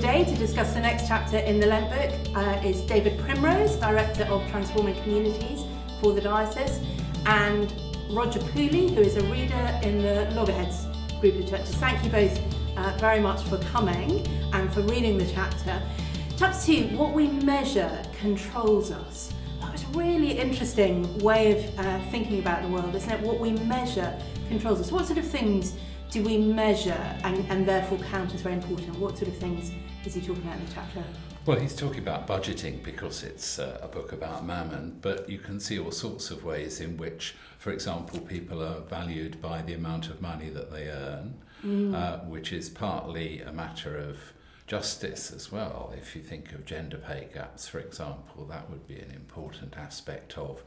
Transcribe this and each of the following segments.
today to discuss the next chapter in the Lent Book is David Primrose, Director of Transforming Communities for the Diocese, and Roger Pooley, who is a reader in the Loggerheads group of churches. Thank you both very much for coming and for reading the chapter. Chapter 2, what we measure controls us. That was a really interesting way of thinking about the world, isn't it? What we measure controls us. What sort of things do we measure and therefore count as very important? What sort of things is he talking about in the chapter? Well, he's talking about budgeting because it's a book about mammon, but you can see all sorts of ways in which, for example, people are valued by the amount of money that they earn, which is partly a matter of justice as well. If you think of gender pay gaps, for example, that would be an important aspect of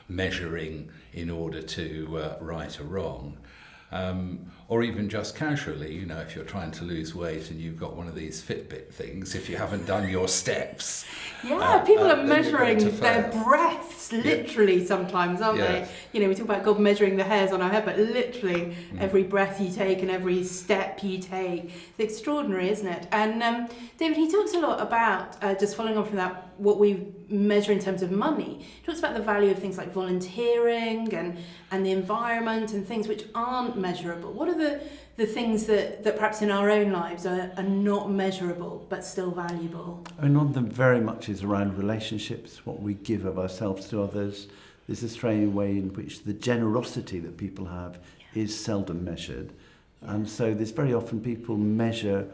measuring in order to right a wrong. Or even just casually, you know, if you're trying to lose weight and you've got one of these Fitbit things, if you haven't done your steps. Yeah, people are measuring their breaths, literally sometimes, aren't they? You know, we talk about God measuring the hairs on our head, but literally every breath you take and every step you take. It's extraordinary, isn't it? And David, he talks a lot about, just following on from that, what we measure in terms of money. He talks about the value of things like volunteering and the environment and things which aren't measurable. What are the things that perhaps in our own lives are not measurable but still valuable? I mean, one of them very much is around relationships, what we give of ourselves to others. There's a strange way in which the generosity that people have is seldom measured. And so there's very often people measure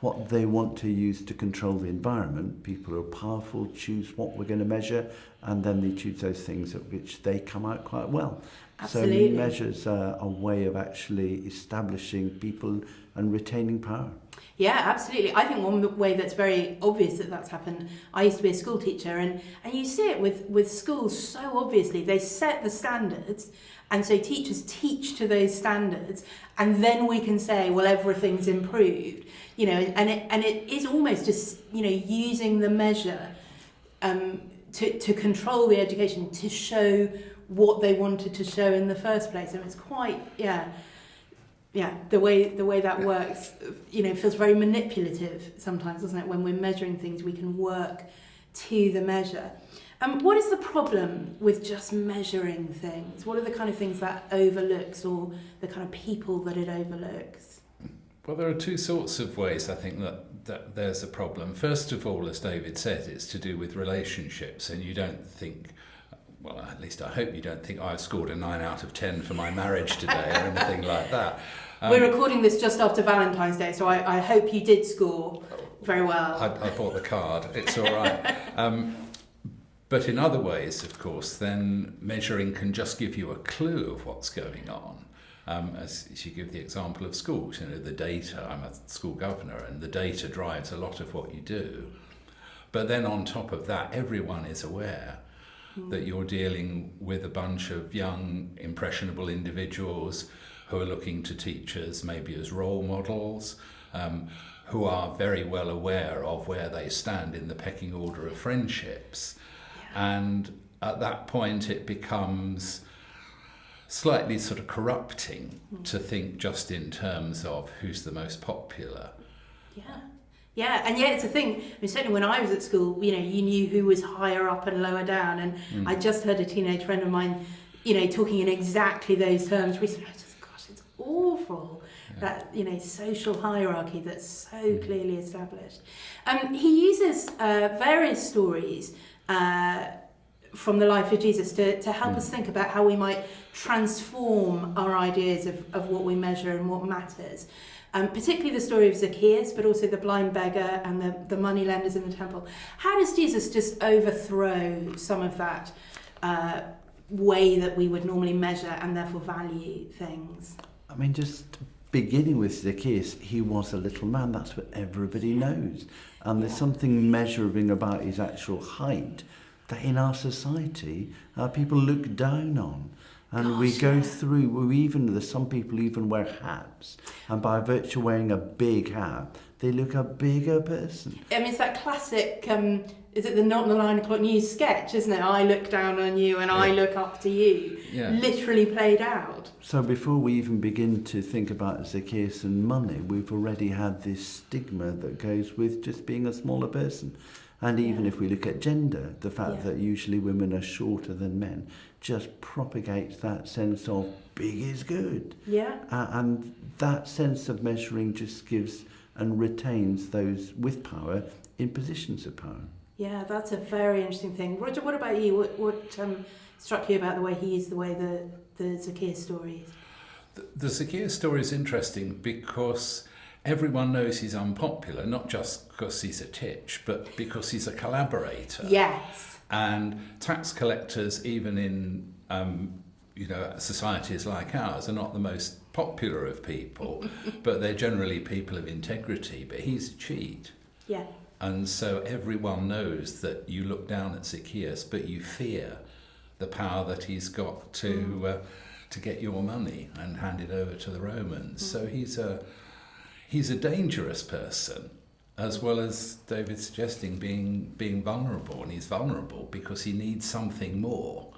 what they want to use to control the environment. People who are powerful choose what we're going to measure, and then they choose those things at which they come out quite well. Absolutely. So measures are a way of actually establishing people and retaining power. Yeah, absolutely. I think one way that's very obvious that that's happened, I used to be a school teacher, and you see it with schools so obviously. They set the standards, and so teachers teach to those standards, and then we can say, well, everything's improved. You know, and it is almost just, you know, using the measure to control the education, to show what they wanted to show in the first place. And it's quite, the way that works, you know, feels very manipulative sometimes, doesn't it? When we're measuring things, we can work to the measure. What is the problem with just measuring things? What are the kind of things that overlooks, or the kind of people that it overlooks? Well, there are two sorts of ways I think that there's a problem. First of all, as David said, it's to do with relationships, and you don't think, well, at least I hope you don't think I've scored a 9 out of 10 for my marriage today or anything like that. We're recording this just after Valentine's Day, so I hope you did score very well. I bought the card, it's all right. But in other ways, of course, then measuring can just give you a clue of what's going on. As you give the example of schools, you know, the data, I'm a school governor, and the data drives a lot of what you do. But then on top of that, everyone is aware that you're dealing with a bunch of young, impressionable individuals who are looking to teachers maybe as role models, who are very well aware of where they stand in the pecking order of friendships. And at that point it becomes slightly sort of corrupting to think just in terms of who's the most popular. Yeah, and yet it's a thing. I mean, certainly when I was at school, you know, you knew who was higher up and lower down, and I just heard a teenage friend of mine, you know, talking in exactly those terms recently. I just, gosh, it's awful, that, you know, social hierarchy that's so clearly established. He uses various stories from the life of Jesus to help us think about how we might transform our ideas of what we measure and what matters. Particularly the story of Zacchaeus, but also the blind beggar and the moneylenders in the temple. How does Jesus just overthrow some of that way that we would normally measure and therefore value things? I mean, just beginning with Zacchaeus, he was a little man. That's what everybody knows. And there's something measuring about his actual height that in our society people look down on. And we go through, there's some people even wear hats, and by virtue of wearing a big hat, they look a bigger person. I mean, it's that classic, is it the Not on the 9 o'clock news sketch, isn't it? I look down on you and I look up to you. Yeah. Literally played out. So before we even begin to think about Zacchaeus and money, we've already had this stigma that goes with just being a smaller person. And even if we look at gender, the fact that usually women are shorter than men just propagates that sense of big is good. Yeah. And that sense of measuring just gives and retains those with power in positions of power. Yeah, that's a very interesting thing. Roger, what about you? What struck you about the way he used the way the Zacchaeus story is? The Zacchaeus story is interesting because everyone knows he's unpopular, not just because he's a titch, but because he's a collaborator. Yes. And tax collectors, even in societies like ours, are not the most popular of people, but they're generally people of integrity. But he's a cheat. Yeah. And so everyone knows that you look down at Zacchaeus, but you fear the power that he's got to get your money and hand it over to the Romans. So he's a dangerous person, as well as David's suggesting being vulnerable. And he's vulnerable because he needs something more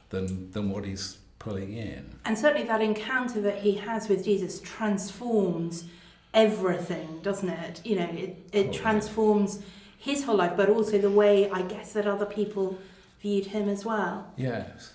than what he's pulling in. And certainly that encounter that he has with Jesus transforms everything, doesn't it? You know, it transforms his whole life, but also the way, I guess, that other people viewed him as well. Yes.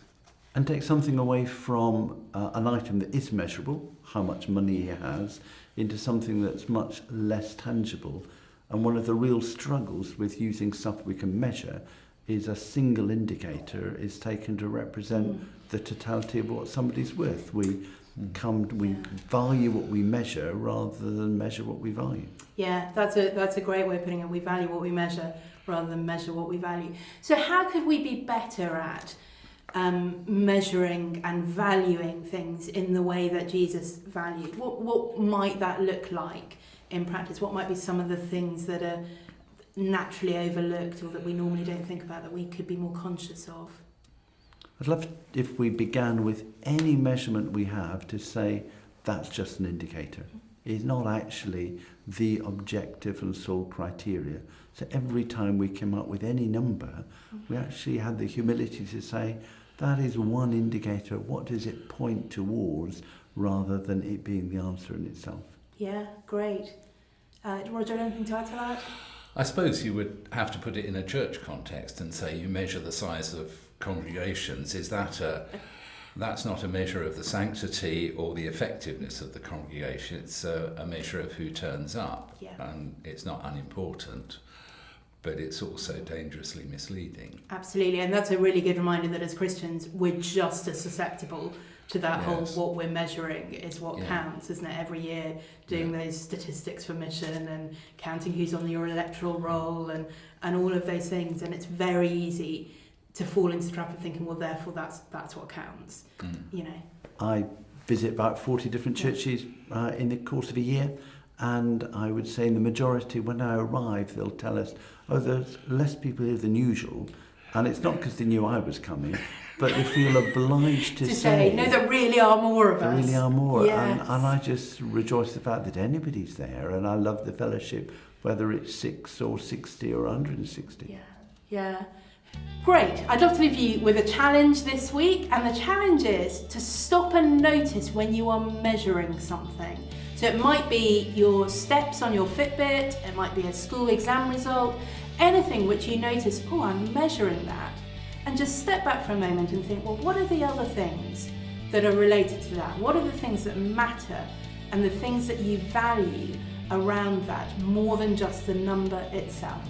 And take something away from an item that is measurable, how much money he has, into something that's much less tangible. And one of the real struggles with using stuff we can measure is a single indicator is taken to represent the totality of what somebody's worth. We value what we measure rather than measure what we value. Yeah, that's a great way of putting it. We value what we measure rather than measure what we value. So how could we be better at measuring and valuing things in the way that Jesus valued? What might that look like in practice? What might be some of the things that are naturally overlooked or that we normally don't think about that we could be more conscious of? I'd love if we began with any measurement we have to say that's just an indicator. It's not actually the objective and sole criteria. So every time we came up with any number, we actually had the humility to say that is one indicator. What does it point towards rather than it being the answer in itself? Yeah, great. Roger, anything to add to that? I suppose you would have to put it in a church context and say you measure the size of congregations. That's not a measure of the sanctity or the effectiveness of the congregation. It's a measure of who turns up. Yeah. And it's not unimportant, but it's also dangerously misleading. Absolutely, and that's a really good reminder that as Christians we're just as susceptible to that whole what we're measuring is what counts, isn't it? Every year doing those statistics for mission and counting who's on your electoral roll and all of those things, and it's very easy to fall into the trap of thinking, well, therefore that's what counts. You know, I visit about 40 different churches in the course of a year, and I would say in the majority, when I arrive, they'll tell us, oh, there's less people here than usual, and it's not because they knew I was coming, but they feel obliged to say, no, there really are more of us. There really are more, yes. and I just rejoice the fact that anybody's there, and I love the fellowship, whether it's 6 or 60 or 160. Yeah. Great. I'd love to leave you with a challenge this week, and the challenge is to stop and notice when you are measuring something. So it might be your steps on your Fitbit, it might be a school exam result, anything which you notice, oh, I'm measuring that. And just step back for a moment and think, well, what are the other things that are related to that? What are the things that matter and the things that you value around that more than just the number itself?